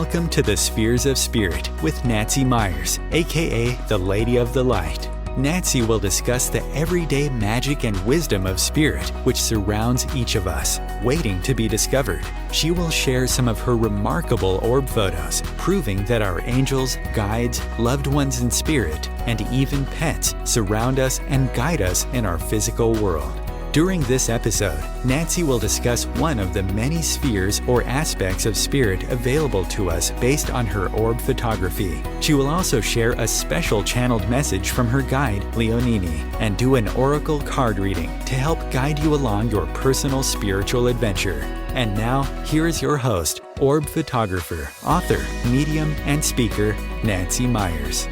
Welcome to the Spheres of Spirit with Nancy Myers, aka the Lady of the Light. Nancy will discuss the everyday magic and wisdom of spirit which surrounds each of us, waiting to be discovered. She will share some of her remarkable orb photos, proving that our angels, guides, loved ones in spirit, and even pets surround us and guide us in our physical world. During this episode, Nancy will discuss one of the many spheres or aspects of spirit available to us based on her orb photography. She will also share a special channeled message from her guide, Leonini, and do an oracle card reading to help guide you along your personal spiritual adventure. And now, here is your host, orb photographer, author, medium, and speaker, Nancy Myers.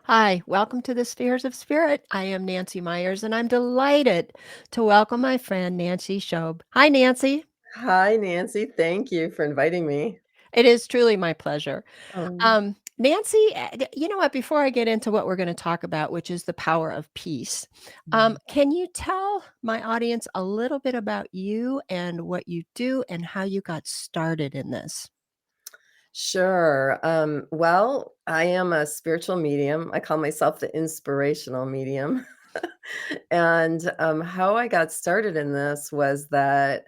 Hi, welcome to the Spheres of Spirit. I am Nancy Myers, and I'm delighted to welcome my friend Nancy Shobe. Hi, Nancy. Hi, Nancy. Thank you for inviting me. It is truly my pleasure. Um, Nancy, you know what? Before I get into what we're going to talk about, which is the power of peace, can you tell my audience a little bit about you and what you do and how you got started in this? Sure. Well, I am a spiritual medium. I call myself the inspirational medium. And how I got started in this was that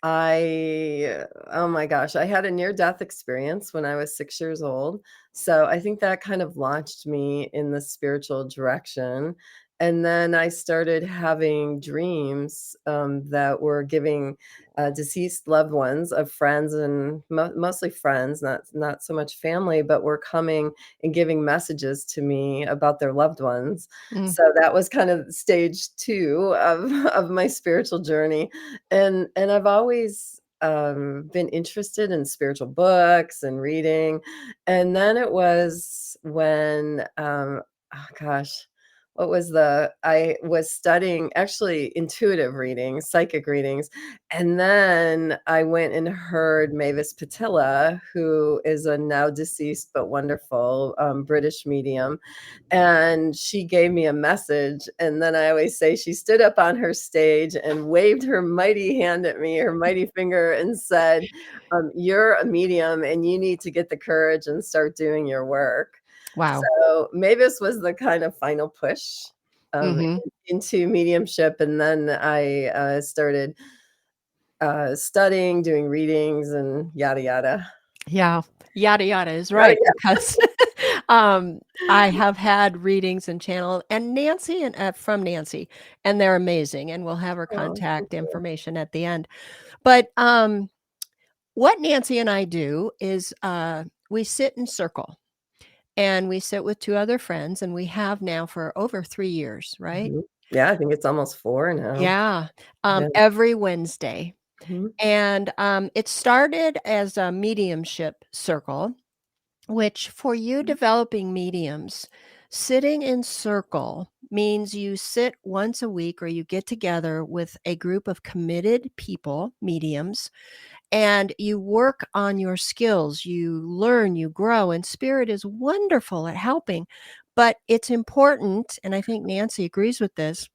oh my gosh, I had a near death experience when I was 6 years old. So I think that kind of launched me in the spiritual direction. And then I started having dreams that were giving deceased loved ones of friends and mostly friends, not so much family, but were coming and giving messages to me about their loved ones. Mm. So that was kind of stage two of my spiritual journey. And I've always been interested in spiritual books and reading. And then it was when, oh gosh, I was studying actually intuitive readings, psychic readings. And then I went and heard Mavis Patilla, who is a now deceased but wonderful British medium. And she gave me a message. And then I always say she stood up on her stage and waved her mighty hand at me, her mighty finger, and said, "You're a medium and you need to get the courage and start doing your work." Wow. So Mavis was the kind of final push Hmm. into mediumship. And then I started studying, doing readings, and yada, yada. Yeah, yada yada is Yada, right because I have had readings and channel and Nancy and from Nancy, and they're amazing, and we'll have her yada. Oh, thank contact you. information at the end. But what Nancy and I do is we sit in circle, and we sit with two other friends, and we have now for over 3 years, right? Mhm. Yeah, I think it's almost 4 now. Yeah, Yeah. every Wednesday, Mhm. and it started as a mediumship circle. Which for you developing mediums, sitting in circle means you sit once a week or you get together with a group of committed people, mediums, and you work on your skills. You learn, you grow, and spirit is wonderful at helping. But it's important, and I think Nancy agrees with this,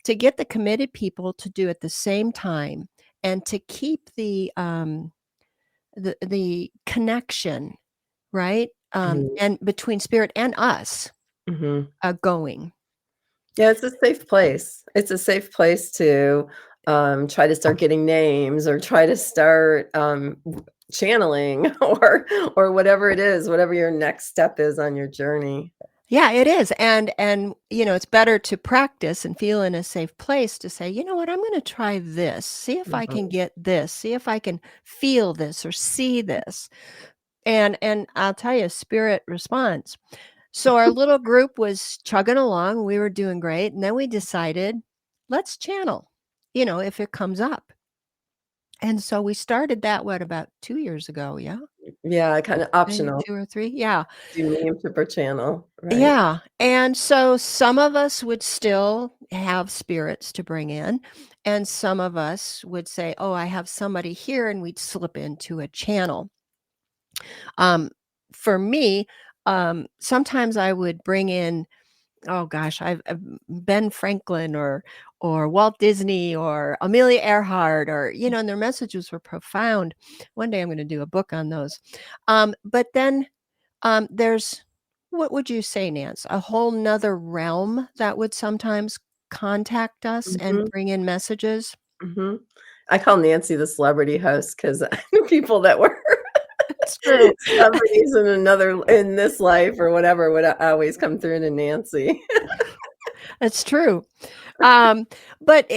to get the committed people to do at the same time and to keep the connection, right? Mhm. And between spirit and us, Mhm. going. Yeah, it's a safe place. It's a safe place to, try to start getting names or try to start, channeling or whatever it is, whatever your next step is on your journey. Yeah, it is, and, it's better to practice and feel in a safe place to say, "You know what? I'm gonna try this, see if I can Mhm. get this, see if I can feel this or see this." And I'll tell you, spirit responds. So our little group was chugging along, we were doing great, and then we decided, "Let's channel," if it comes up. And so we started that, what, about 2 years ago, yeah? Yeah, kinda Maybe optional. 2 or 3? Yeah. Do mediumship or channel, right? Yeah, and so some of us would still have spirits to bring in, and some of us would say, "Oh, I have somebody here," and we'd slip into a channel. Um, for me, sometimes I would bring in oh gosh, Ben Franklin or Walt Disney or Amelia Earhart, or and their messages were profound. One day I'm going to do a book on those. But then there's, what would you say, Nance? A whole nother realm that would sometimes contact us and Mhm, bring in messages. mhm. I call Nancy the celebrity host 'cause people that were It's true. celebrities in this life or whatever would always come through to Nancy. It's true. Um, but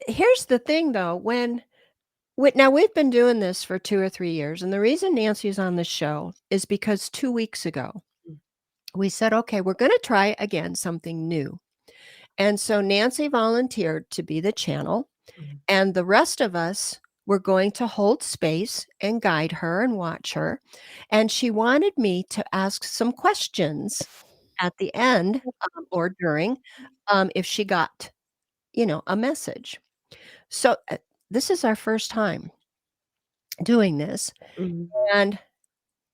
here's the thing, though. Now we've been doing this for 2 or 3 years, and the reason Nancy's on the show is because 2 weeks ago, we said, "Okay, we're gonna try again something new." And so Nancy volunteered to be the channel, Mhm. and the rest of us were going to hold space and guide her and watch her, and she wanted me to ask some questions at the end, or during, if she got, a message. So, this is our first time doing this, Mhm. and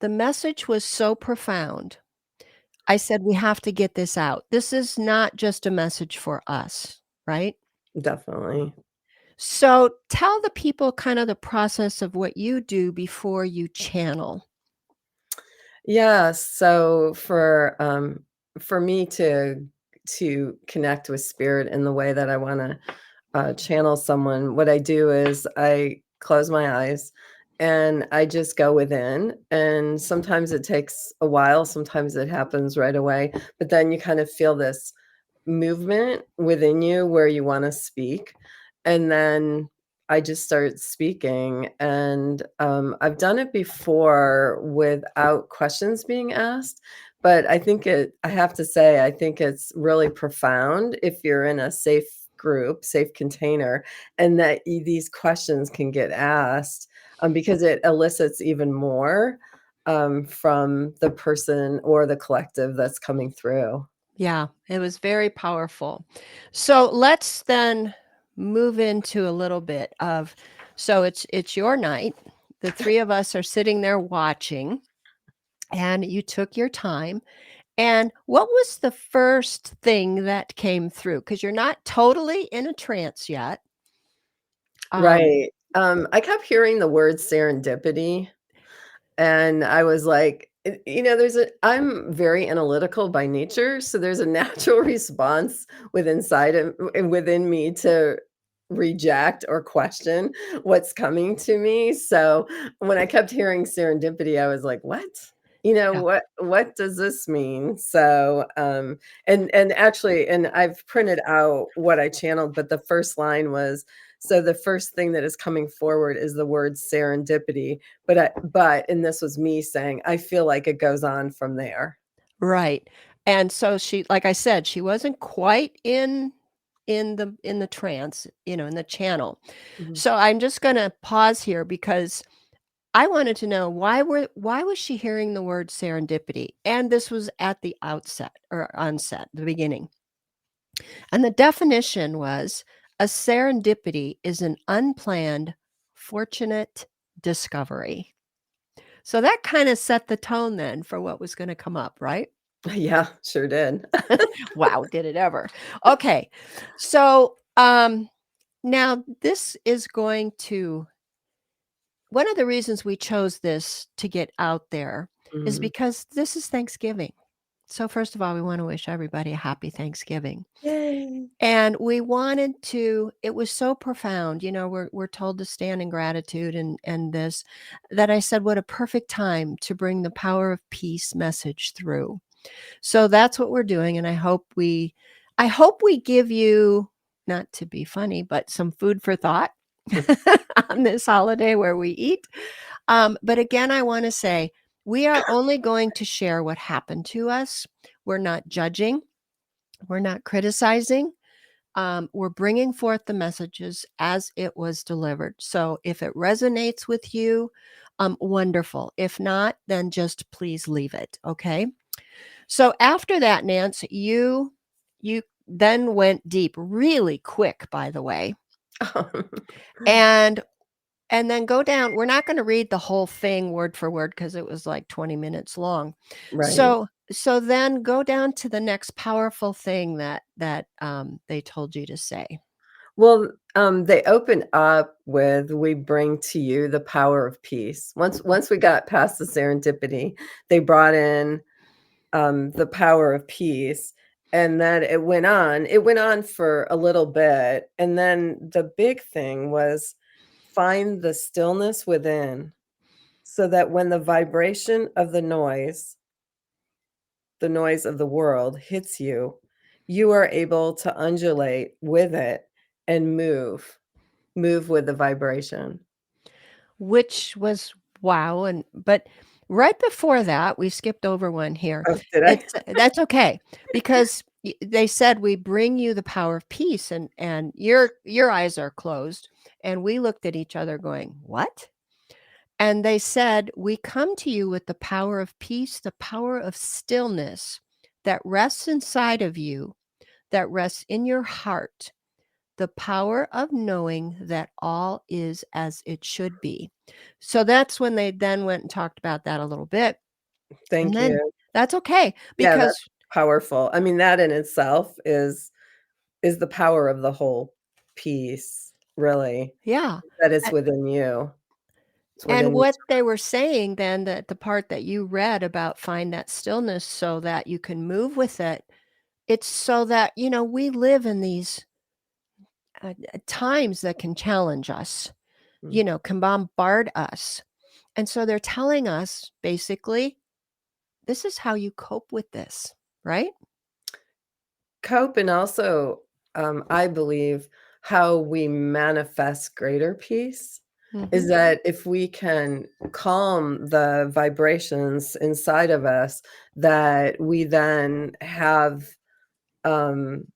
the message was so profound. I said, "We have to get this out. This is not just a message for us," right? Definitely. So, tell the people kind of the process of what you do before you channel. Yeah, so for me to connect with spirit in the way that I wanna, channel someone, what I do is I close my eyes and I just go within, and sometimes it takes a while, sometimes it happens right away, but then you kind of feel this movement within you where you wanna speak, and then I just start speaking, and, I've done it before without questions being asked, but I have to say, I think it's really profound if you're in a safe group, safe container, and that these questions can get asked, because it elicits even more, from the person or the collective that's coming through. Yeah, it was very powerful. So, let's then move into a little bit of, so it's your night. The 3 of us are sitting there watching, and you took your time. And what was the first thing that came through? Because 'Cause you're not totally in a trance yet. Um, Right. I kept hearing the word serendipity, and I was like, I'm very analytical by nature, so there's a natural response within me to reject or question what's coming to me. So when I kept hearing serendipity, I was like, "What? yeah, What does this mean?" So, and I've printed out what I channeled, but the first line was, so the first thing that is coming forward is the word serendipity, and this was me saying, I feel like it goes on from there. right. And so she, like I said, she wasn't quite in the trance, in the channel. Mhm. So I'm just gonna pause here because I wanted to know why was she hearing the word serendipity? And this was at the outset or onset, the beginning. And the definition was, a serendipity is an unplanned, fortunate discovery. So that kind of set the tone then for what was going to come up, right? Yeah, sure did. Wow, did it ever. Okay. So now this is going to, one of the reasons we chose this to get out there is Mhm. because this is Thanksgiving. So first of all, we want to wish everybody a happy Thanksgiving. Yay. And we wanted to, it was so profound, we're told to stand in gratitude and this, that I said, what a perfect time to bring the power of peace message through. So that's what we're doing. And I hope we give you, not to be funny, but some food for thought on this holiday where we eat. But again, I want to say we are only going to share what happened to us. We're not judging, we're not criticizing. We're bringing forth the messages as it was delivered. So if it resonates with you, wonderful. If not, then just please leave it. Okay. So after that, Nance, you then went deep really quick, by the way, and then go down. We're not going to read the whole thing word for word because it was like 20 minutes long. Right. So So then go down to the next powerful thing that they told you to say. Well, they opened up with, "We bring to you the power of peace." Once we got past the serendipity, they brought in, the power of peace, and then it went on for a little bit, and then the big thing was find the stillness within, so that when the noise of the world hits you, you are able to undulate with it and move with the vibration. Which was wow, and but right before that, we skipped over one here. Oh, did I? It's that's okay, because they said, "We bring you the power of peace," and your eyes are closed, and we looked at each other going, "What?" And they said, "We come to you with the power of peace, the power of stillness that rests inside of you, that rests in your heart, the power of knowing that all is as it should be." So that's when they then went and talked about that a little bit. And Thank then you. that's okay Yeah, because that's powerful. I mean, that in itself is the power of the whole piece, really, yeah. that it's a- within you. It's And within you. what they were saying then, that the part that you read about find that stillness so that you can move with it, it's so that, we live in these times that can challenge us, Mm. can bombard us. And so they're telling us basically, this is how you cope with this, right? Cope, and also, I believe how we manifest greater peace is Mhm. that if we can calm the vibrations inside of us, that um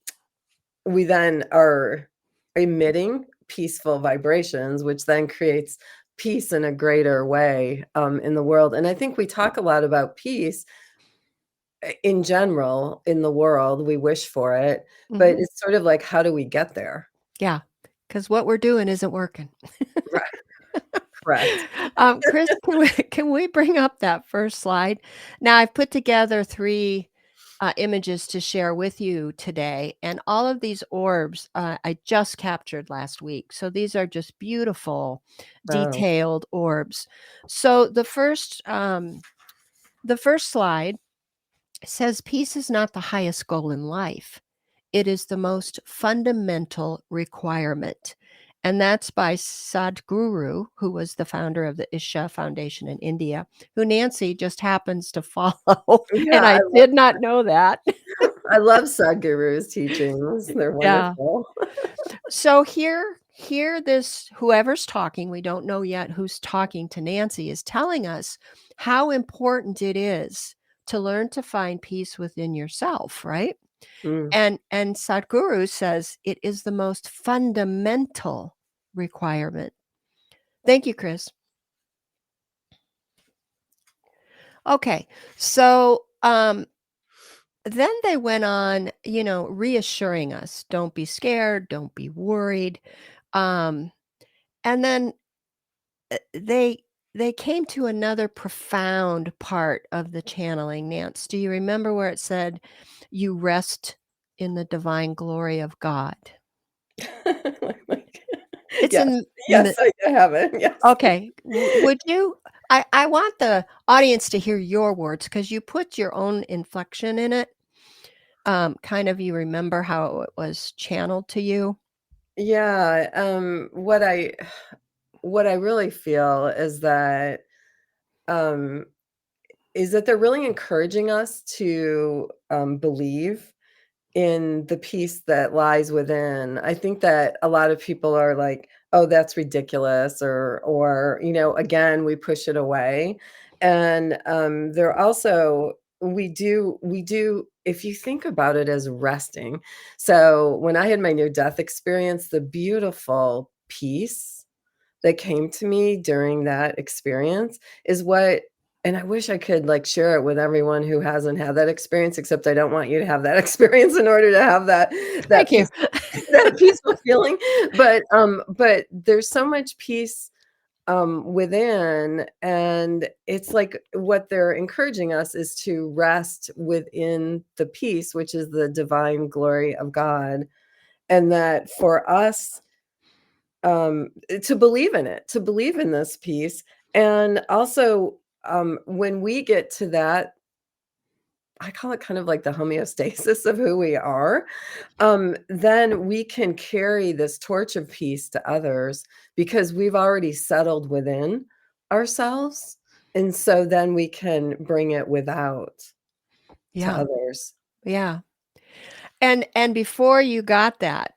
we then are emitting peaceful vibrations, which then creates peace in a greater way, in the world. And I think we talk a lot about peace in general in the world. We wish for it, but Mhm. it's sort of like, how do we get there? Yeah, because what we're doing isn't working. Right. Correct. Chris, can we bring up that first slide? Now, I've put together 3, images to share with you today, and all of these orbs, I just captured last week. So these are just beautiful, Oh, detailed orbs. So the first slide says, "Peace is not the highest goal in life. It is the most fundamental requirement." And that's by Sadhguru, who was the founder of the Isha Foundation in India, who Nancy just happens to follow. yeah, And I did not know that. I love Sadhguru's teachings. They're Yeah. wonderful. So here this whoever's talking, we don't know yet who's talking to Nancy, is telling us how important it is to learn to find peace within yourself, right? Mm. And Sadhguru says it is the most fundamental requirement. Thank you, Chris. Okay. So, then they went on, reassuring us, don't be scared, don't be worried. Um, and then they came to another profound part of the channeling. Nance, do you remember where it said, "You rest in the divine glory of God"? It's Yes, in yes, I have it, yes. Okay. Would you I want the audience to hear your words because you put your own inflection in it. Kind of you remember how it was channeled to you? Yeah, what I really feel um, is that they're really encouraging us to, believe in the peace that lies within. I think that a lot of people are like, "Oh, that's ridiculous," or, again, we push it away. And, they're also we do if you think about it as resting. So, when I had my near-death experience, the beautiful peace that came to me during that experience is what and I wish I could, like, share it with everyone who hasn't had that experience, except I don't want you to have that experience in order to have that Thank you. peace that peaceful feeling, but there's so much peace, within, and it's like what they're encouraging us is to rest within the peace, which is the divine glory of God, and that for us to believe in it, to believe in this peace, and also when we get to that, I call it kind of like the homeostasis of who we are, then we can carry this torch of peace to others because we've already settled within ourselves. And so then we can bring it without to Yeah. others. Yeah. And before you got that,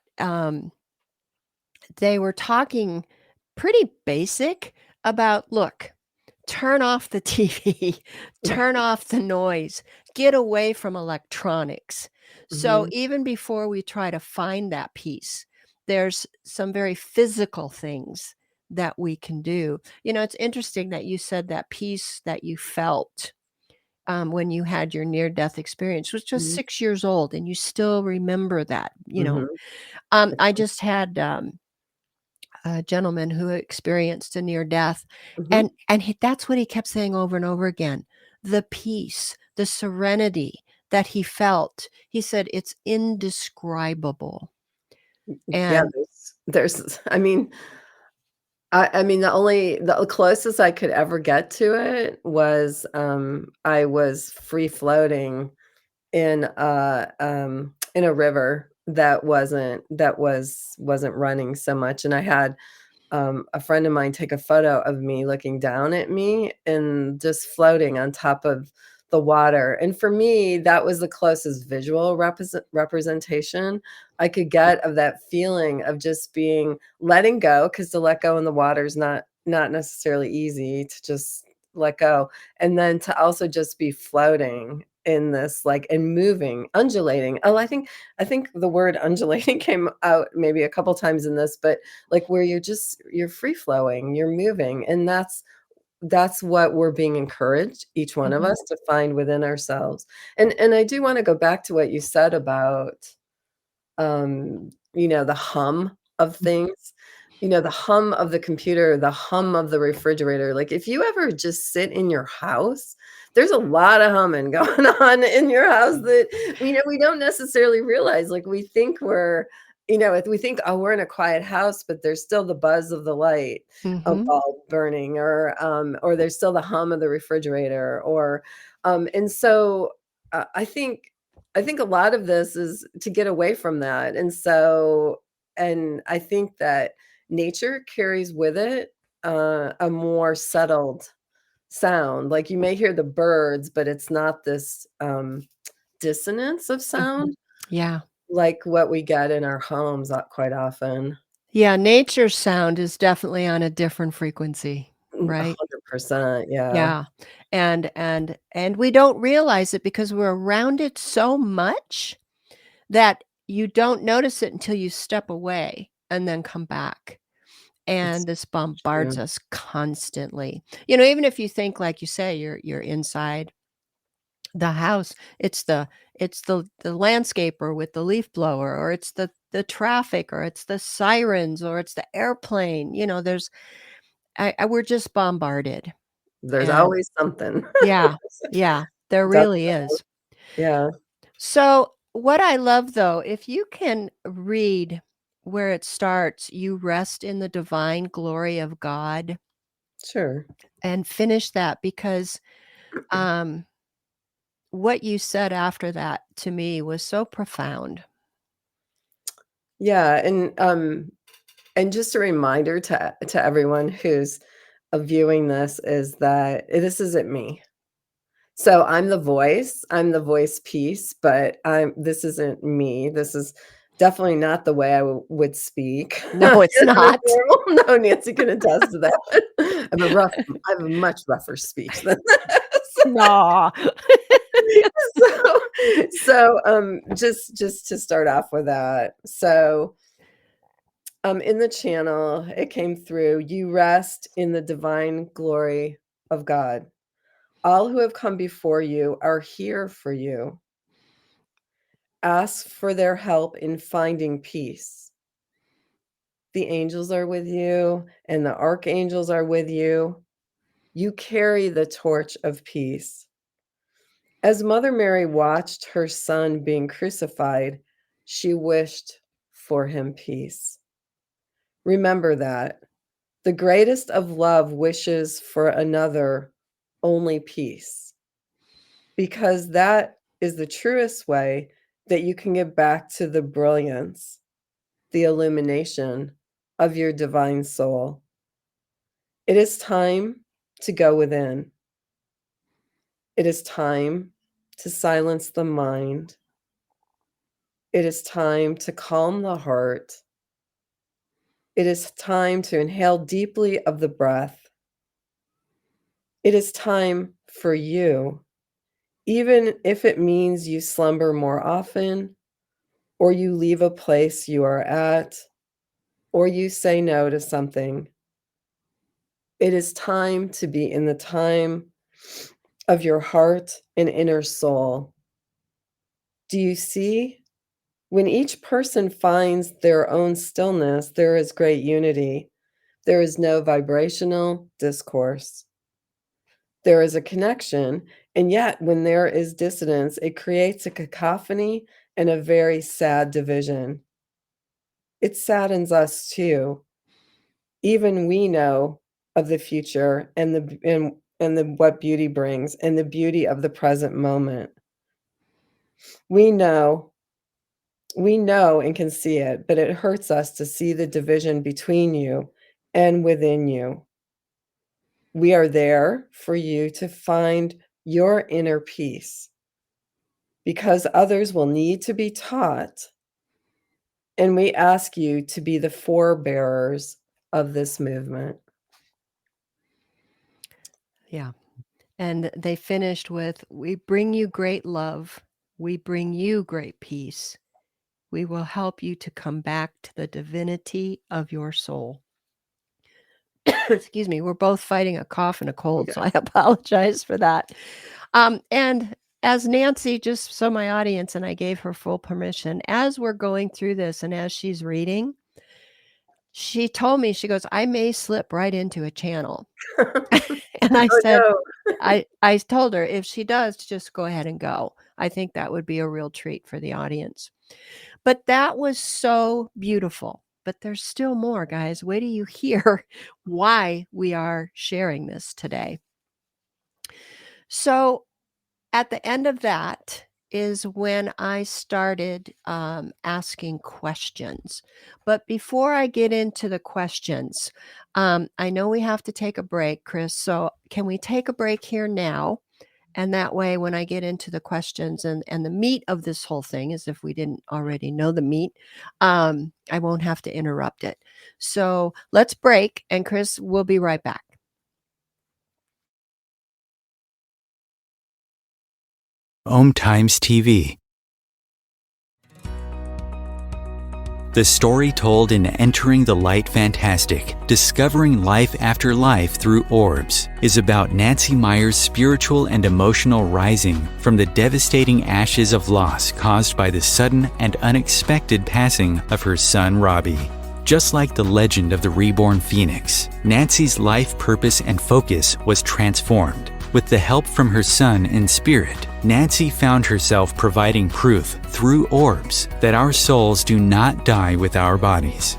they were talking pretty basic about, look, turn off the TV, turn off the noise, get away from electronics. So Mhm, even before we try to find that peace, there's some very physical things that we can do. It's interesting that you said that peace that you felt when you had your near death experience was just mhm, 6 years old, and you still remember that. mhm, I just had a gentleman who experienced a near death, mhm. and that's what he kept saying over and over again, the peace, the serenity that he felt. He said it's indescribable. Yeah, And I mean, the closest I could ever get to it was, I was free floating in a river that wasn't running so much, and I had, a friend of mine take a photo of me looking down at me and just floating on top of the water, and for me, that was the closest visual representation I could get of that feeling of just being letting go, because to let go in the water is not necessarily easy to just let go, and then to also just be floating in this, like, and moving, undulating. Oh, I think the word undulating came out maybe a couple times in this, but like where you're free flowing, you're moving, and that's what we're being encouraged, each one of Mhm, us, to find within ourselves. And I do want to go back to what you said about the hum of mhm, things, the hum of the computer, the hum of the refrigerator. Like, if you ever just sit in your house, there's a lot of humming going on in your house that we don't necessarily realize. Like, we think if we think, oh, we're in a quiet house, but there's still the buzz of the light, a mhm, bulb burning, or there's still the hum of the refrigerator, and so I think a lot of this is to get away from that, and I think that nature carries with it, a more settled sound. Like, you may hear the birds, but it's not this, dissonance of mhm. sound Yeah. like what we get in our homes, quite often. Yeah, nature's sound is definitely on a different frequency, right? 100%, yeah. Yeah. And we don't realize it because we're around it so much that you don't notice it until you step away and then come back. It's And this bombards true. us constantly. Even if you think, like you say, you're inside the house, it's the landscaper with the leaf blower, or it's the traffic, or it's the sirens, or it's the airplane. There's we're just bombarded. There's And always something. yeah, yeah, there really Definitely, is. yeah, So, what I love though, if you can read where it starts, "You rest in the divine glory of God," sure. and finish that, because um what you said after that to me was so profound. Yeah, and just a reminder to everyone who's, viewing this, is that this isn't me. So I'm the voice piece, but this isn't me. This is definitely not the way I would speak No, it's in a not. normal. No, Nancy can attest to that. I have a much rougher speech than this. No. Just to start off with that. So, in the channel, it came through, "You rest in the divine glory of God. All who have come before you are here for you. Ask for their help in finding peace. the angels are with you and the archangels are with you. You carry the torch of peace. As Mother Mary watched her son being crucified, she wished for him peace. Remember that. The greatest of love wishes for another only peace, because that is the truest way that you can get back to the brilliance, the illumination of your divine soul. It is time to go within. It is time to silence the mind. It is time to calm the heart. It is time to inhale deeply of the breath. It is time for you, even if it means you slumber more often, or you leave a place you are at, or you say no to something. It is time to be in the time of your heart and inner soul. Do you see? When each person finds their own stillness, there is great unity. There is no vibrational discourse. There is a connection, and yet when there is dissonance, it creates a cacophony and a very sad division. It saddens us too. Even we know of the future and what beauty brings and the beauty of the present moment. We know and can see it, but it hurts us to see the division between you and within you. We are there for you to find your inner peace, because others will need to be taught, and we ask you to be the forebearers of this movement. Yeah. And they finished with, "We bring you great love. We bring you great peace. We will help you to come back to the divinity of your soul." Excuse me. We're both fighting a cough and a cold, so I apologize for that. And as Nancy, just so my audience and I gave her full permission, as we're going through this and as she's reading, she told me, she goes, "I may slip right into a channel." And I Oh, said, no. I told her, if she does, just go ahead and go. I think that would be a real treat for the audience. But that was so beautiful. But there's still more, guys. Wait till you hear why we are sharing this today. So at the end of that is when I started asking questions. But before I get into the questions, I know we have to take a break, Chris. So can we take a break here now? And that way, when I get into the questions and the meat of this whole thing, as if we didn't already know the meat, I won't have to interrupt it. So let's break. And Chris, we'll be right back. Om Times TV. The story told in Entering the Light Fantastic, Discovering Life After Life Through Orbs, is about Nancy Meyers' spiritual and emotional rising from the devastating ashes of loss caused by the sudden and unexpected passing of her son Robbie. Just like the legend of the reborn phoenix, Nancy's life purpose and focus was transformed. With the help from her son in spirit, Nancy found herself providing proof through orbs that our souls do not die with our bodies.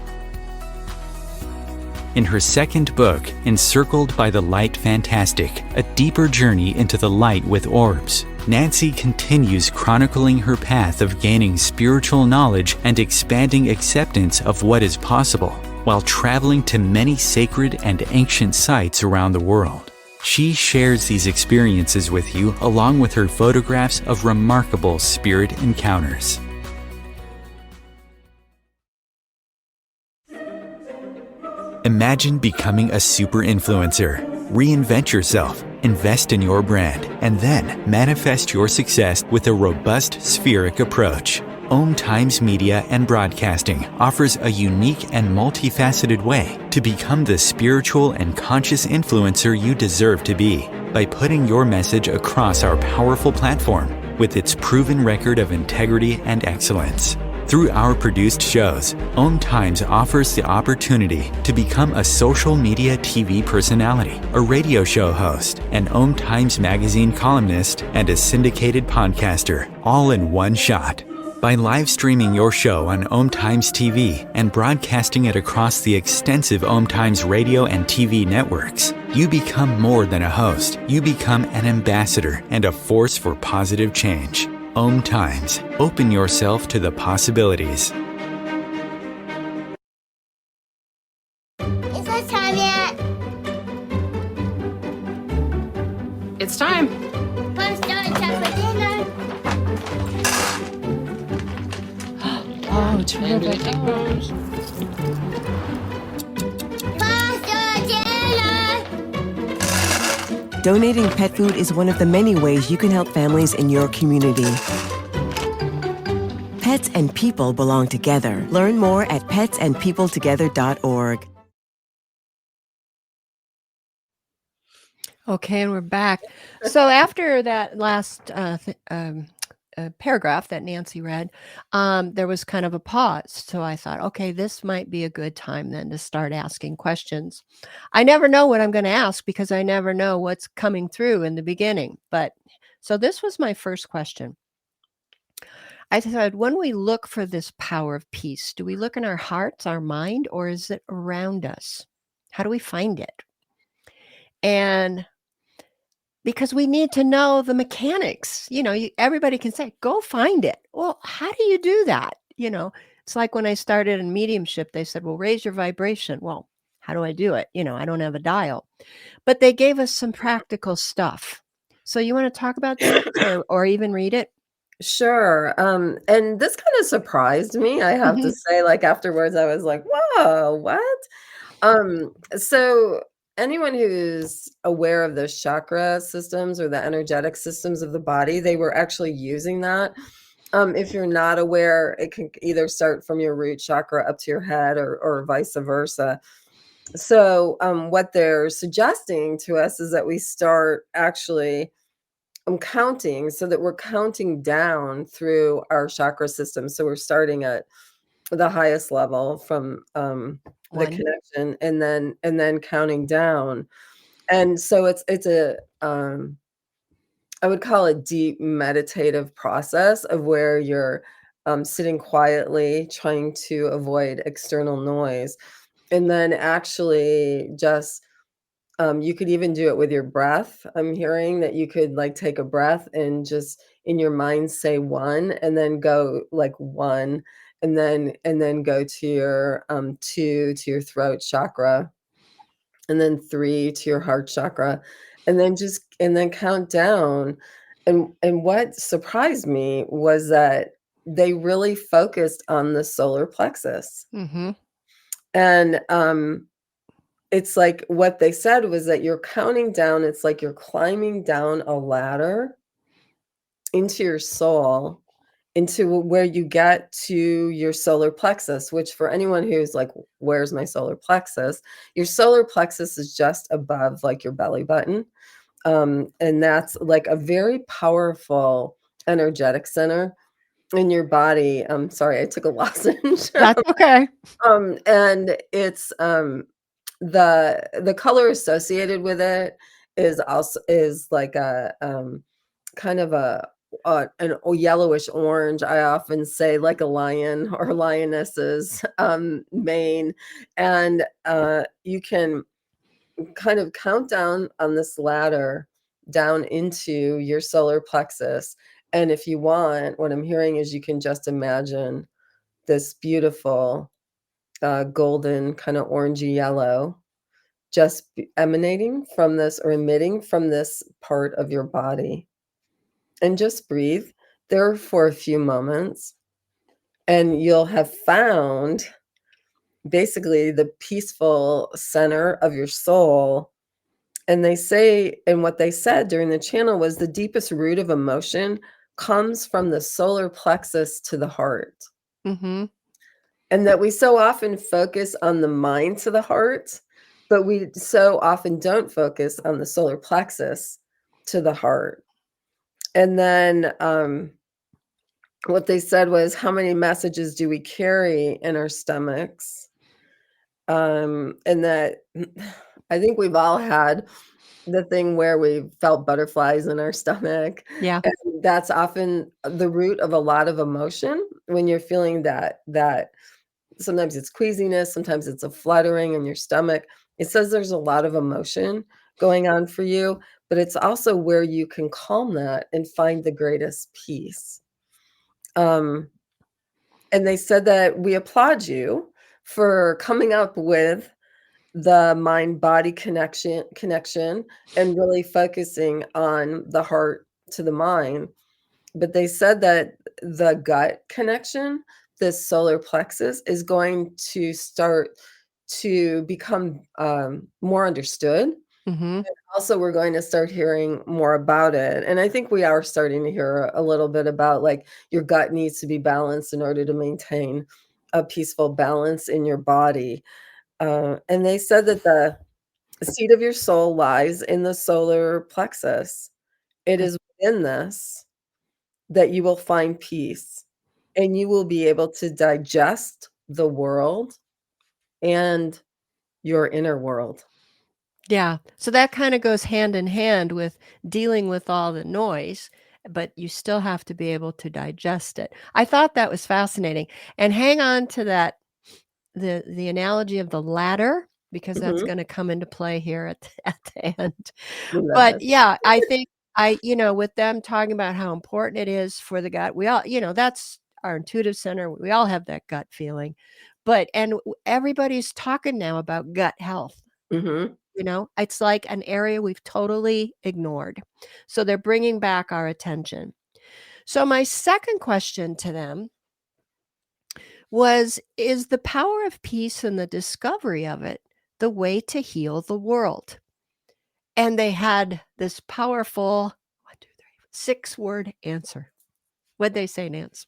In her second book, Encircled by the Light Fantastic, A Deeper Journey into the Light with Orbs, Nancy continues chronicling her path of gaining spiritual knowledge and expanding acceptance of what is possible, while traveling to many sacred and ancient sites around the world. She shares these experiences with you along with her photographs of remarkable spirit encounters. Imagine becoming a super influencer. Reinvent yourself, invest in your brand, and then manifest your success with a robust spheric approach. Om Times Media and Broadcasting offers a unique and multifaceted way to become the spiritual and conscious influencer you deserve to be by putting your message across our powerful platform with its proven record of integrity and excellence. Through our produced shows, Om Times offers the opportunity to become a social media TV personality, a radio show host, an Om Times magazine columnist, and a syndicated podcaster, all in one shot. By live streaming your show on Om Times TV and broadcasting it across the extensive Om Times radio and TV networks, you become more than a host. You become an ambassador and a force for positive change. Om Times. Open yourself to the possibilities. Is it time yet? It's time. Let's start time for dinner. Oh, I'm gonna take those. Pasta dinner. Donating pet food is one of the many ways you can help families in your community. Pets and people belong together. Learn more at petsandpeopletogether.org. Okay, and we're back. So after that last paragraph that Nancy read, there was kind of a pause. So I thought, okay, this might be a good time then to start asking questions. I never know what I'm going to ask because I never know what's coming through in the beginning. But so this was my first question. I said, when we look for this power of peace, do we look in our hearts, our mind, or is it around us? How do we find it? And because we need to know the mechanics. Everybody can say, go find it. Well, how do you do that? It's like when I started in mediumship, they said, well, raise your vibration. Well, how do I do it? I don't have a dial. But they gave us some practical stuff. So you want to talk about that or even read it? Sure. And this kind of surprised me, I have to say. Like afterwards, I was like, whoa, what? So anyone who's aware of the chakra systems or the energetic systems of the body, they were actually using that. If you're not aware, it can either start from your root chakra up to your head or vice versa. So what they're suggesting to us is that we start actually counting, so that we're counting down through our chakra system. So we're starting at the highest level from the One. connection and then counting down. And so it's a I would call it deep meditative process of where you're sitting quietly trying to avoid external noise, and then actually just you could even do it with your breath. I'm hearing that you could like take a breath and just in your mind say one and then go like one and then go to your two to your throat chakra and then three to your heart chakra and then count down. And what surprised me was that they really focused on the solar plexus. Mm-hmm. And it's like what they said was that you're counting down, it's like you're climbing down a ladder into your soul, into where you get to your solar plexus, which for anyone who's like, where's my solar plexus? Your solar plexus is just above like your belly button. And that's like a very powerful energetic center in your body. I'm sorry, I took a lozenge. That's okay. And it's the color associated with it is like a kind of an yellowish orange. I often say like a lion or lioness's mane, and you can kind of count down on this ladder down into your solar plexus. And if you want, what I'm hearing is you can just imagine this beautiful golden kind of orangey yellow just emanating from this or emitting from this part of your body. And just breathe there for a few moments, and you'll have found basically the peaceful center of your soul. And they say, and what they said during the channel was the deepest root of emotion comes from the solar plexus to the heart. Mm-hmm. And that we so often focus on the mind to the heart, but we so often don't focus on the solar plexus to the heart. And then what they said was, how many messages do we carry in our stomachs? And that I think we've all had the thing where we felt butterflies in our stomach. Yeah. And that's often the root of a lot of emotion when you're feeling that sometimes it's queasiness, sometimes it's a fluttering in your stomach. It says there's a lot of emotion going on for you, but it's also where you can calm that and find the greatest peace. Um, and they said that we applaud you for coming up with the mind-body connection and really focusing on the heart to the mind. But they said that the gut connection, this solar plexus, is going to start to become more understood. Mm-hmm. Also, we're going to start hearing more about it. And I think we are starting to hear a little bit about, like, your gut needs to be balanced in order to maintain a peaceful balance in your body. And they said that the seat of your soul lies in the solar plexus. It is within this that you will find peace, and you will be able to digest the world and your inner world. Yeah. So that kind of goes hand in hand with dealing with all the noise, but you still have to be able to digest it. I thought that was fascinating. And hang on to that, the analogy of the ladder, because that's Mhm. going to come into play here at the end. We love But this. yeah, I think with them talking about how important it is for the gut, we all, that's our intuitive center. We all have that gut feeling. But everybody's talking now about gut health. Mhm. It's like an area we've totally ignored. So they're bringing back our attention. So my second question to them was, is the power of peace and the discovery of it the way to heal the world? And they had this powerful 6-word answer. What'd they say, Nance?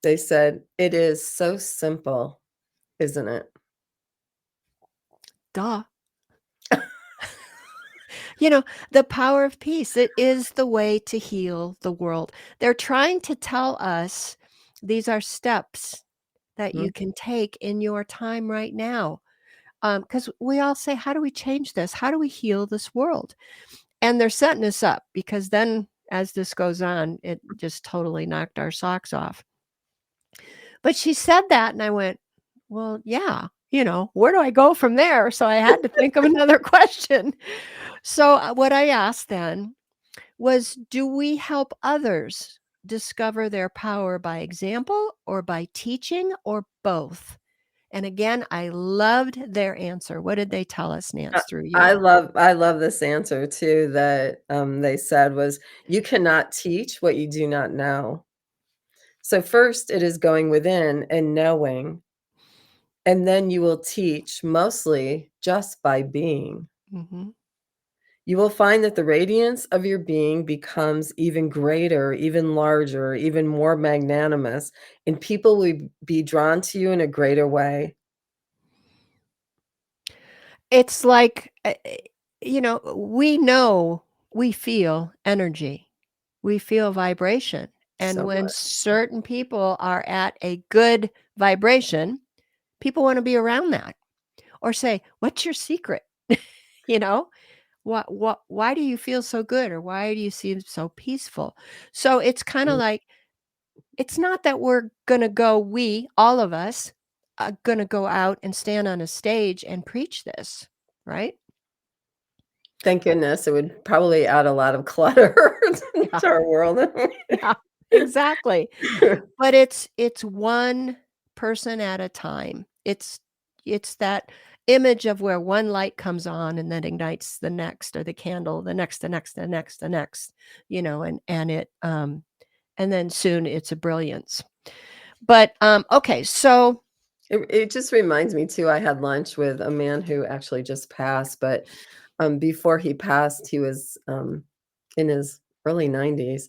They said, "It is so simple, isn't it?" Duh. The power of peace. It is the way to heal the world. They're trying to tell us these are steps that you Mhm. can take in your time right now. Because we all say, how do we change this? How do we heal this world? And they're setting us up, because then as this goes on, it just totally knocked our socks off. But she said that, and I went, well, yeah, where do I go from there? So I had to think of another question. So what I asked then was, do we help others discover their power by example or by teaching or both? And again, I loved their answer. What did they tell us, I Nance, through I you? love this answer too that, they said was, "You cannot teach what you do not know." So first it is going within and knowing, and then you will teach mostly just by being. Mhm. You will find that the radiance of your being becomes even greater, even larger, even more magnanimous, and people will be drawn to you in a greater way. It's like, we know we feel energy, we feel vibration. And So when much. certain people are at a good vibration, people want to be around that, or say, what's your secret? you know, why do you feel so good? Or why do you seem so peaceful? So it's kind of Mm. like, it's not that we're going to go, all of us, are going to go out and stand on a stage and preach this, right? Thank goodness, it would probably add a lot of clutter Yeah, to our world. yeah, exactly. But it's one person at a time. It's that image of where one light comes on and then ignites the next, or the candle, the next, the next, the next, the next, and it and then soon it's a brilliance. But okay, so It just reminds me too, I had lunch with a man who actually just passed, but, before he passed, he was, in his early 90s,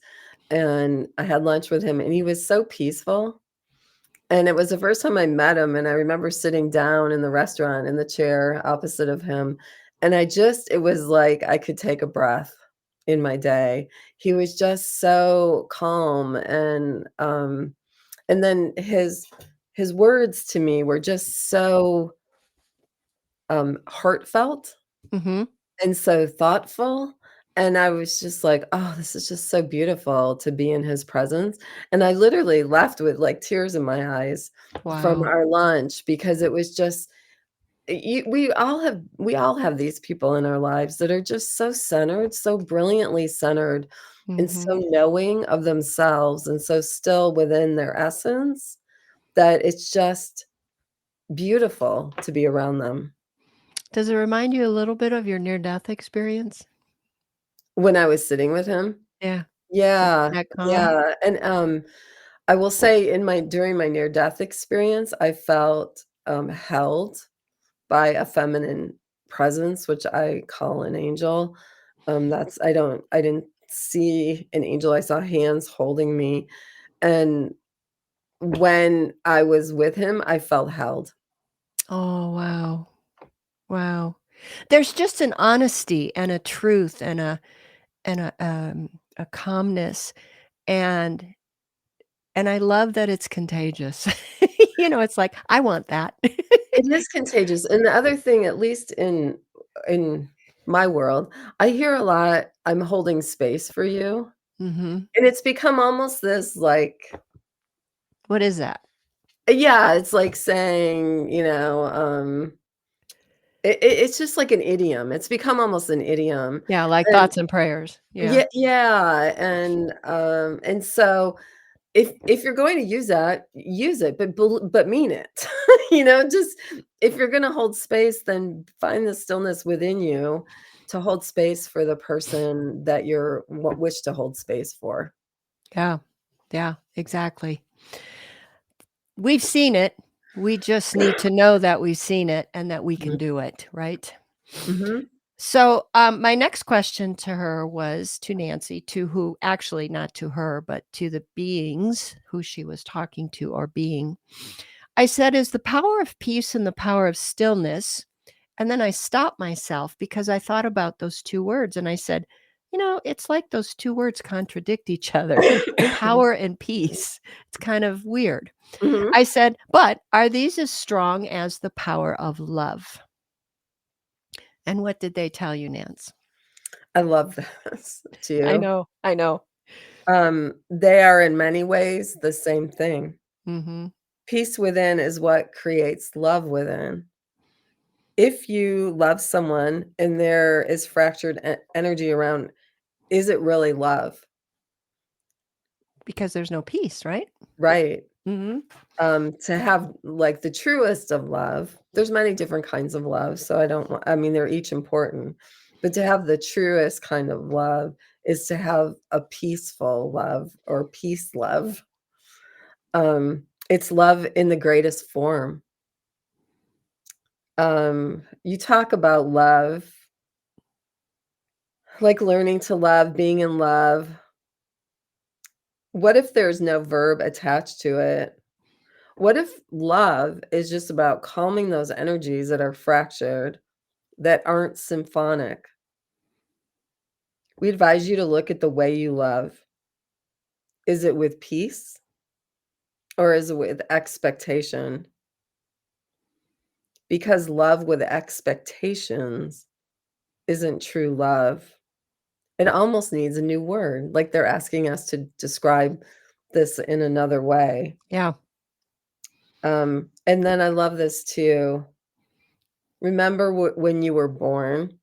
and I had lunch with him, and he was so peaceful, and it was the first time I met him, and I remember sitting down in the restaurant in the chair opposite of him, and it was like I could take a breath. in my day. He was just so calm, and then his words to me were just so heartfelt Mhm. and so thoughtful. And I was just like, oh, this is just so beautiful to be in his presence. And I literally left with like tears in my eyes from Wow. our lunch because it was just we all have these people in our lives that are just so centered, so brilliantly centered, and Mhm. so knowing of themselves and so still within their essence that it's just beautiful to be around them. Does it remind you a little bit of your near-death experience? When I was sitting with him? Yeah. Yeah, That calm? yeah, and, I will say during my near-death experience, I felt, held by a feminine presence, which I call an angel. That's I didn't see an angel, I saw hands holding me, and when I was with him, I felt held. Oh, wow. Wow. There's just an honesty and a truth and a calmness, and I love that it's contagious. It's like, "I want that." It is contagious, and the other thing, at least in my world, I hear a lot, "I'm holding space for you," Mhm. and it's become almost this, like What is that? yeah, it's like saying, it's just like an idiom. It's become almost an idiom, Yeah, like and thoughts and prayers. Yeah. yeah, and so if you're going to use that, use it, but mean it. Just if you're gonna hold space, then find the stillness within you to hold space for the person that wish to hold space for. Yeah. Yeah, exactly. We've seen it. We just need to know that we've seen it and that we can Mhm, do it, right? mhm, So, my next question to her was to Nancy, to who actually not to her, but to the beings who she was talking to or being. I said, "Is the power of peace and the power of stillness?" And then I stopped myself because I thought about those 2 words and I said, it's like those 2 words contradict each other. Power and peace. It's kind of weird. mhm. I said, "But are these as strong as the power of love?" And what did they tell you, Nance? I love this I too. know, I know. They are in many ways the same thing. Mhm. Peace within is what creates love within. If you love someone and there is fractured energy around, is it really love? Because there's no peace, right? Right. Mhm. To have like the truest of love, there's many different kinds of love. So I mean, they're each important, but to have the truest kind of love is to have a peaceful love or peace love. It's love in the greatest form. You talk about love, like learning to love, being in love. What if there's no verb attached to it? What if love is just about calming those energies that are fractured, that aren't symphonic? We advise you to look at the way you love. Is it with peace or is it with expectation? Because love with expectations isn't true love. It almost needs a new word, like they're asking us to describe this in another way. Yeah. And then I love this too. Remember when you were born,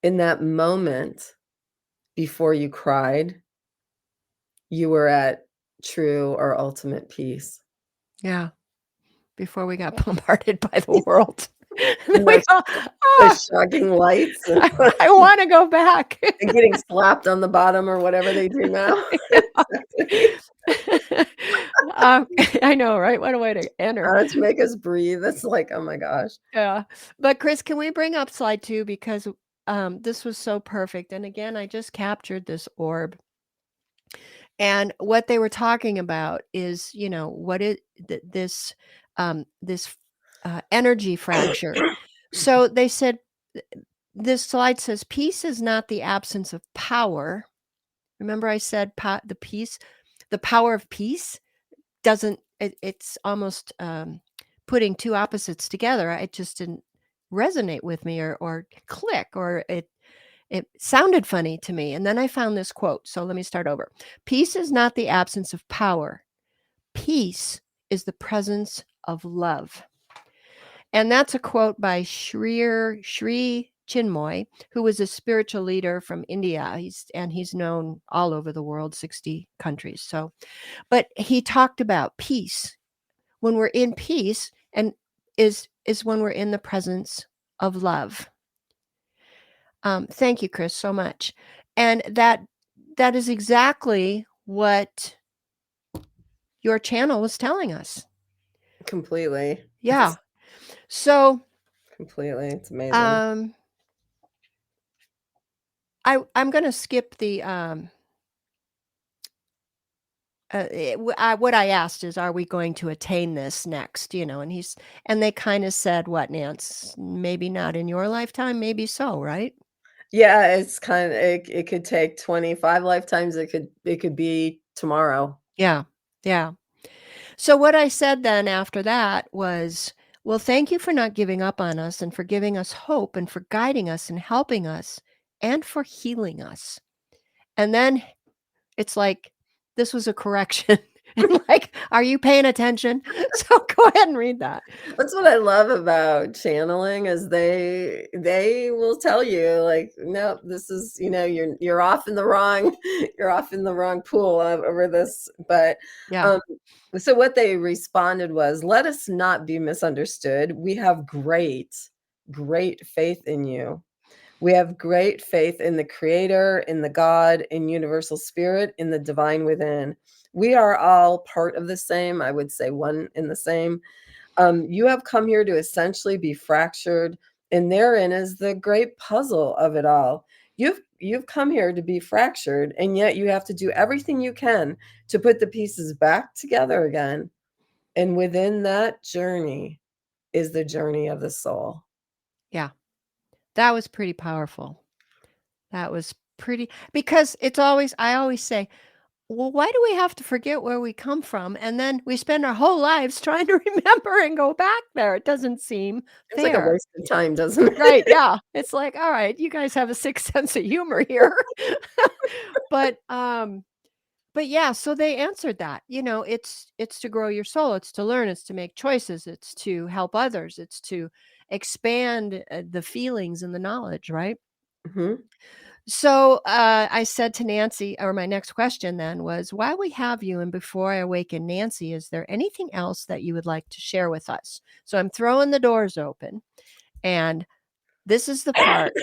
in that moment before you cried, you were at true or ultimate peace. Yeah. Before we got bombarded by the world. And And we thought, the "Ah, shocking lights and I wanna go back." and getting slapped on the bottom or whatever they do now. Yeah. Exactly. Um, I know, right? What a way to enter. To make us breathe. It's like, oh my gosh. Yeah. But Chris, can we bring up slide 2 because, this was so perfect, and again, I just captured this orb, and what they were talking about is, what is this energy fracture. So they said this slide says, peace is not the absence of power. Remember I said the power of peace it's almost putting two opposites together. It just didn't resonate with me or click, or it sounded funny to me. And then I found this quote. So let me start over. Peace is not the absence of power. Peace is the presence of love. And that's a quote by Sri Chinmoy, who was a spiritual leader from India. He's known all over the world, 60 countries. So, but he talked about peace. When we're in peace, and is when we're in the presence of love. Thank you, Chris, so much. And that is exactly what your channel was telling us. Completely. Yeah. So Completely. It's amazing. I'm going to skip the what I asked is, are we going to attain this next? And they kind of said, what, Nance? Maybe not in your lifetime, maybe so, right? Yeah, it's kind of it could take 25 lifetimes. It could be tomorrow. Yeah. Yeah. So what I said then after that was, well, thank you for not giving up on us, and for giving us hope, and for guiding us and helping us, and for healing us. And then it's like, this was a correction. And like, are you paying attention? So go ahead and read that. That's what I love about channeling, is they will tell you, like, nope, this is, you're off in the wrong pool over this. But Yeah. so what they responded was, let us not be misunderstood. We have great faith in you. We have great faith in the Creator, in the God, in universal spirit, in the divine within. We are all part of the same, I would say one in the same. You have come here to essentially be fractured, and therein is the great puzzle of it all. You've come here to be fractured, and yet you have to do everything you can to put the pieces back together again. And within that journey is the journey of the soul. Yeah. That was pretty powerful. That was pretty, because I always say, well, why do we have to forget where we come from? And then we spend our whole lives trying to remember and go back there. It doesn't seem It's like a fair. waste of time, doesn't it? Right. Yeah. It's like, all right, you guys have a sixth sense of humor here. But yeah, so they answered that. It's to grow your soul, it's to learn, it's to make choices, it's to help others, it's to expand the feelings and the knowledge, right? Mhm. So I said to Nancy, or my next question then was, while we have you, and before I awaken Nancy, is there anything else that you would like to share with us? So I'm throwing the doors open, and this is the part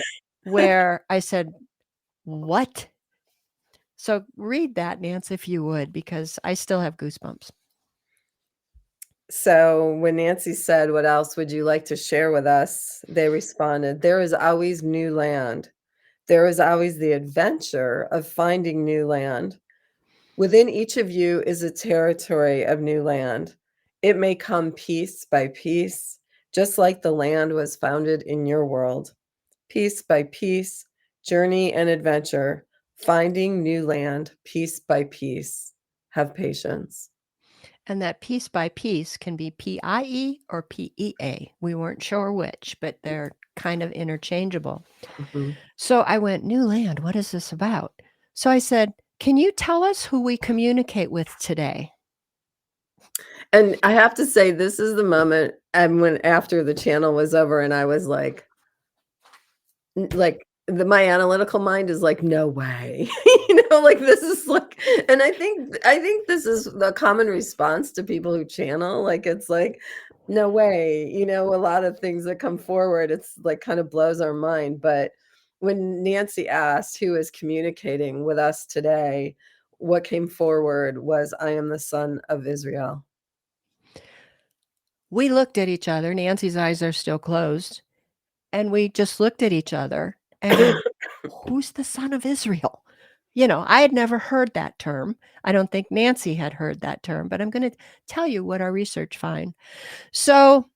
where I said, what? So read that, Nancy, if you would, because I still have goosebumps. So when Nancy said, what else would you like to share with us? They responded, there is always new land. There is always the adventure of finding new land. Within each of you is a territory of new land. It may come piece by piece, just like the land was founded in your world. Piece by piece, journey and adventure, finding new land, piece by piece. Have patience. And that piece by piece can be PIE or PEA. We weren't sure which, but they're kind of interchangeable. Mhm. So I went, new land, what is this about? So I said, can you tell us who we communicate with today? And I have to say, this is the moment, and when after the channel was over, and I was like, my analytical mind is like, no way, like this is like, and I think this is the common response to people who channel. Like, it's like, no way, a lot of things that come forward, it's like kind of blows our mind. But when Nancy asked who is communicating with us today, what came forward was, I am the son of Israel. We looked at each other. Nancy's eyes are still closed. And we just looked at each other and who's the son of Israel? I had never heard that term. I don't think Nancy had heard that term, but I'm going to tell you what our research find. So,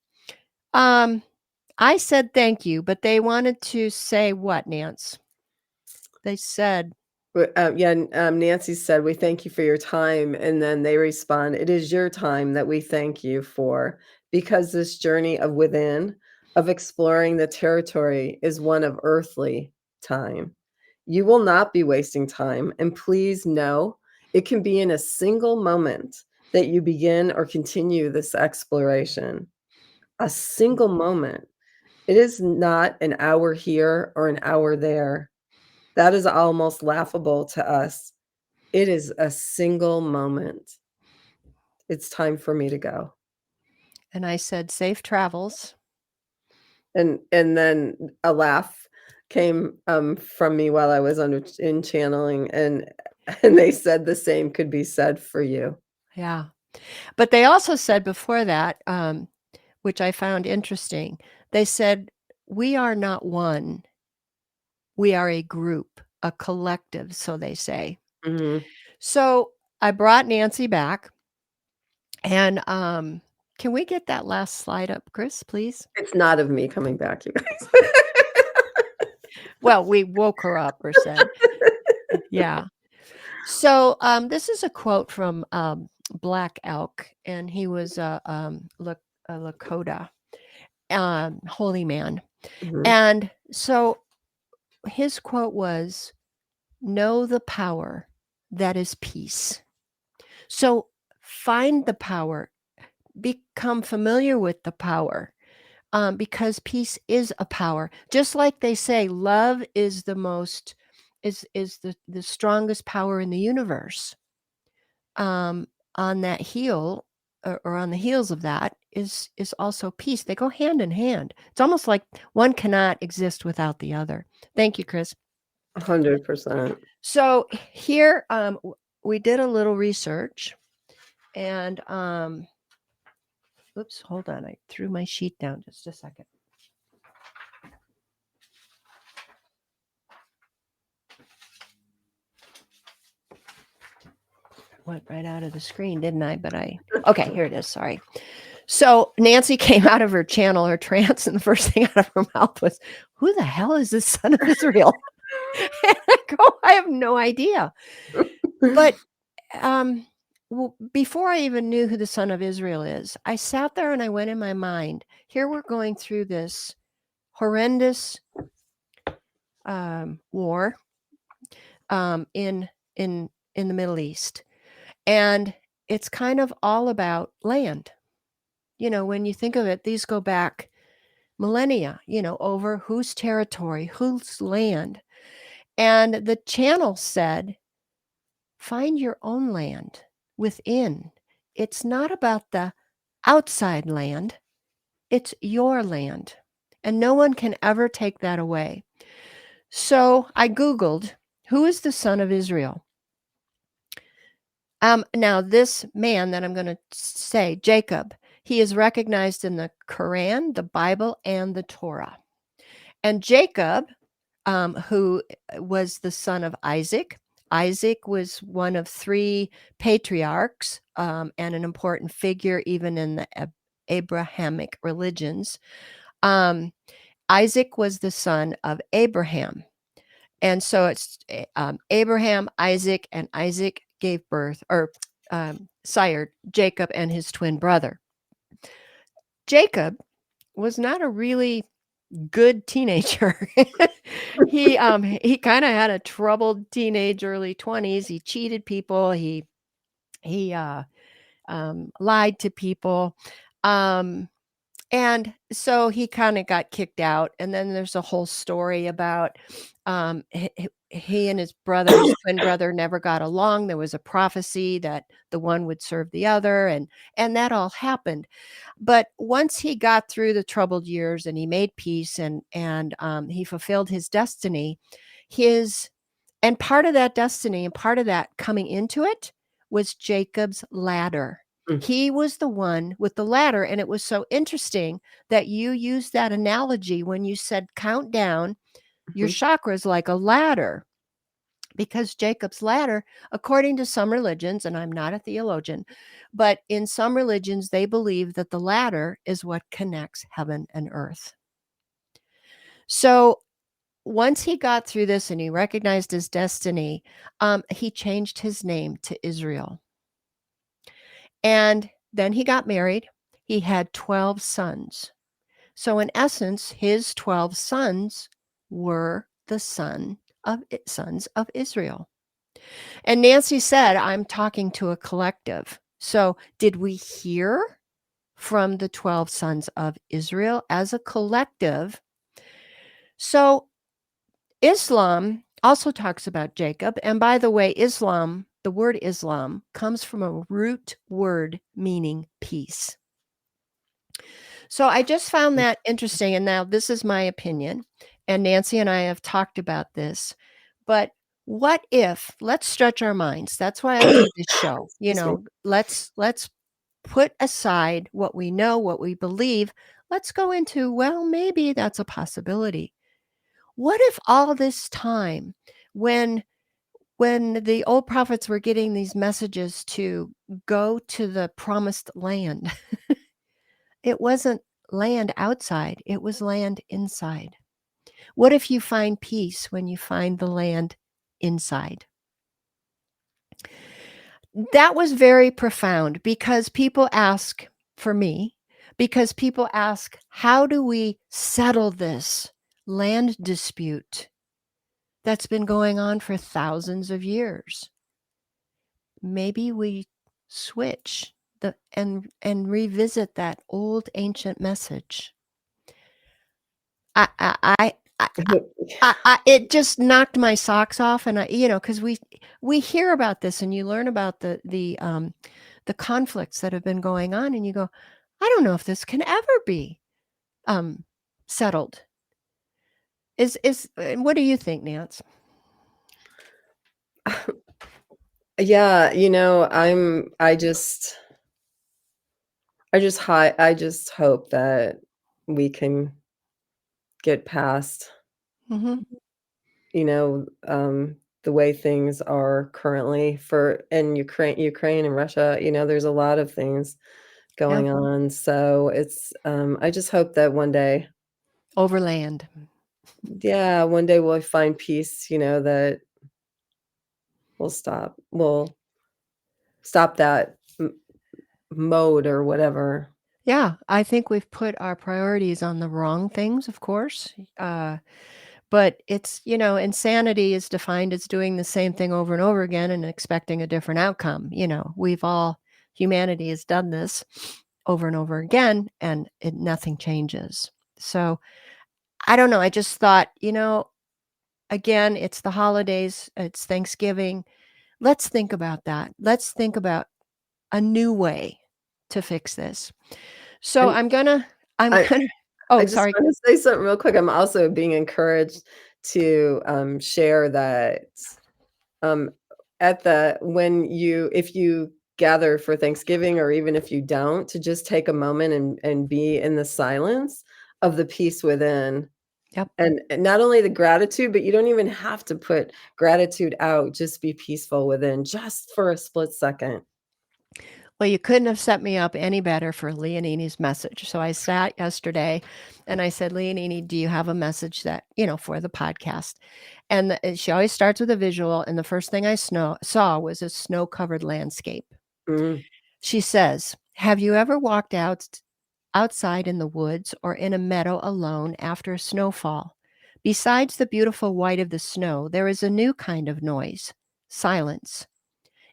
I said thank you, but they wanted to say what, Nance? They said, Nancy said, "We thank you for your time." And then they respond, "It is your time that we thank you for, because this journey of within, of exploring the territory, is one of earthly time. You will not be wasting time. And please know it can be in a single moment that you begin or continue this exploration. A single moment. It is not an hour here or an hour there. That is almost laughable to us. It is a single moment. It's time for me to go." and I said, safe travels. And then a laugh came, from me while I was in channeling, and they said the same could be said for you. Yeah. But they also said before that, which I found interesting, they said, we are not one. We are a group, a collective, so they say. Mhm. So I brought Nancy back, and can we get that last slide up, Chris, please? It's not of me coming back, you guys. Well, we woke her up or said, yeah. So this is a quote from Black Elk, and he was a Lakota holy man. Mhm. And so his quote was, know the power that is peace. So find the power, become familiar with the power, because peace is a power. Just like they say, love is the most is the strongest power in the universe. On that heel, or on the heels of that is also peace. They go hand in hand. It's almost like one cannot exist without the other. Thank you, Chris. 100%. So here, we did a little research, and oops, hold on. I threw my sheet down just a second. Went right out of the screen, didn't I? But okay, here it is. Sorry. So Nancy came out of her channel, her trance, and the first thing out of her mouth was, who the hell is this son of Israel? And I go, I have no idea. But before I even knew who the son of Israel is, I sat there and I went in my mind, here we're going through this horrendous war in the Middle East. And it's kind of all about land. You know, when you think of it, these go back millennia, over whose territory, whose land. And the channel said, find your own land within. It's not about the outside land, it's your land. And no one can ever take that away. So I Googled, who is the son of Israel? Now, this man that I'm going to say, Jacob, he is recognized in the Quran, the Bible, and the Torah. And Jacob, who was the son of Isaac. Isaac was one of 3 patriarchs, and an important figure even in the Abrahamic religions. Isaac was the son of Abraham. And so it's Abraham, Isaac, and Isaac gave birth, or sired Jacob and his twin brother. Jacob was not a really good teenager. He kind of had a troubled teenage, early 20s. He cheated people. He lied to people. And so he kind of got kicked out. And then there's a whole story about he and his brother, his twin brother, never got along. There was a prophecy that the one would serve the other, and that all happened. But once he got through the troubled years and he made peace, and he fulfilled his destiny, and part of that destiny and part of that coming into it was Jacob's ladder. Mm. He was the one with the ladder. And it was so interesting that you used that analogy when you said count down your Mhm. chakras like a ladder, because Jacob's ladder, according to some religions, and I'm not a theologian, but in some religions, they believe that the ladder is what connects heaven and earth. So once he got through this and he recognized his destiny, he changed his name to Israel. And then he got married. He had 12 sons. So in essence, his 12 sons were the sons of Israel. And Nancy said, I'm talking to a collective. So did we hear from the 12 sons of Israel as a collective? So Islam also talks about Jacob. And by the way, Islam, the word Islam, comes from a root word meaning peace. So I just found that interesting. And now this is my opinion. And Nancy and I have talked about this. But what if, let's stretch our minds. That's why I do this show. Let's put aside what we know, what we believe. Let's go into, well, maybe that's a possibility. What if all this time when the old prophets were getting these messages to go to the promised land, it wasn't land outside, it was land inside? What if you find peace when you find the land inside? That was very profound because people ask, for me, how do we settle this land dispute that's been going on for thousands of years? Maybe we switch and revisit that old ancient message. It just knocked my socks off, and because we hear about this, and you learn about the conflicts that have been going on, and you go, I don't know if this can ever be settled. What do you think, Nance? Yeah, I just hope that we can get past, Mm-hmm. The way things are currently in Ukraine and Russia. There's a lot of things going on. So it's, I just hope that one day Overland. we'll find peace, that we'll stop that mode or whatever. Yeah, I think we've put our priorities on the wrong things, of course. But it's, insanity is defined as doing the same thing over and over again and expecting a different outcome. Humanity has done this over and over again, and nothing changes. So I don't know. I just thought, again, it's the holidays, it's Thanksgiving. Let's think about that. Let's think about a new way to fix this. So And I'm gonna. I Oh, just sorry. want to say something real quick. I'm also being encouraged to share that if you gather for Thanksgiving, or even if you don't, to just take a moment and be in the silence of the peace within. Yep. And not only the gratitude, but you don't even have to put gratitude out. Just be peaceful within, just for a split second. Well, you couldn't have set me up any better for Leonini's message. So I sat yesterday and I said, Leonini, do you have a message that, for the podcast? And she always starts with a visual. And the first thing I saw was a snow-covered landscape. Mm. She says, have you ever walked outside in the woods or in a meadow alone after a snowfall? Besides the beautiful white of the snow, there is a new kind of noise, silence.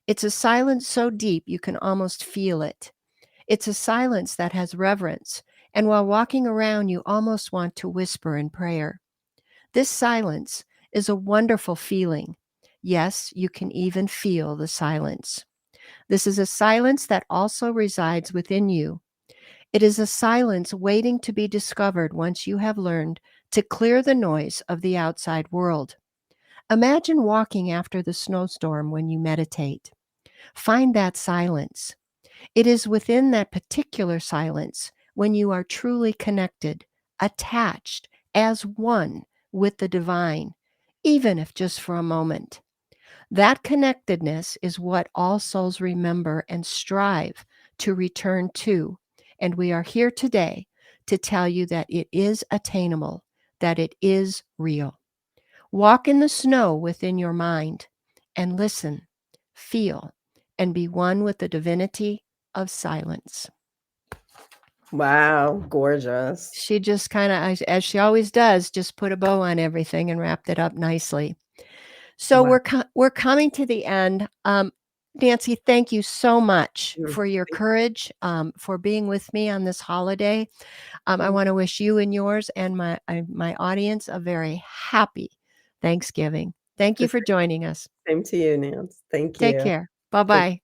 It's a silence so deep you can almost feel it. It's a silence that has reverence, and while walking around, you almost want to whisper in prayer. This silence is a wonderful feeling. Yes, you can even feel the silence. This is a silence that also resides within you. It is a silence waiting to be discovered once you have learned to clear the noise of the outside world. Imagine walking after the snowstorm when you meditate. Find that silence. It is within that particular silence when you are truly connected, attached, as one with the divine, even if just for a moment. That connectedness is what all souls remember and strive to return to. And we are here today to tell you that it is attainable. that it is real. Walk in the snow within your mind and listen, feel, and be one with the divinity of silence. Wow, gorgeous. She just kind of, as she always does, just put a bow on everything and wrapped it up nicely. So Wow. we're coming to the end. Nancy, thank you so much Mm, for your courage, for being with me on this holiday. I mm. want to wish you and yours and my audience a very happy Thanksgiving. Thank you The for joining us. same to you, Nance. Thank Take you. care. Bye-bye.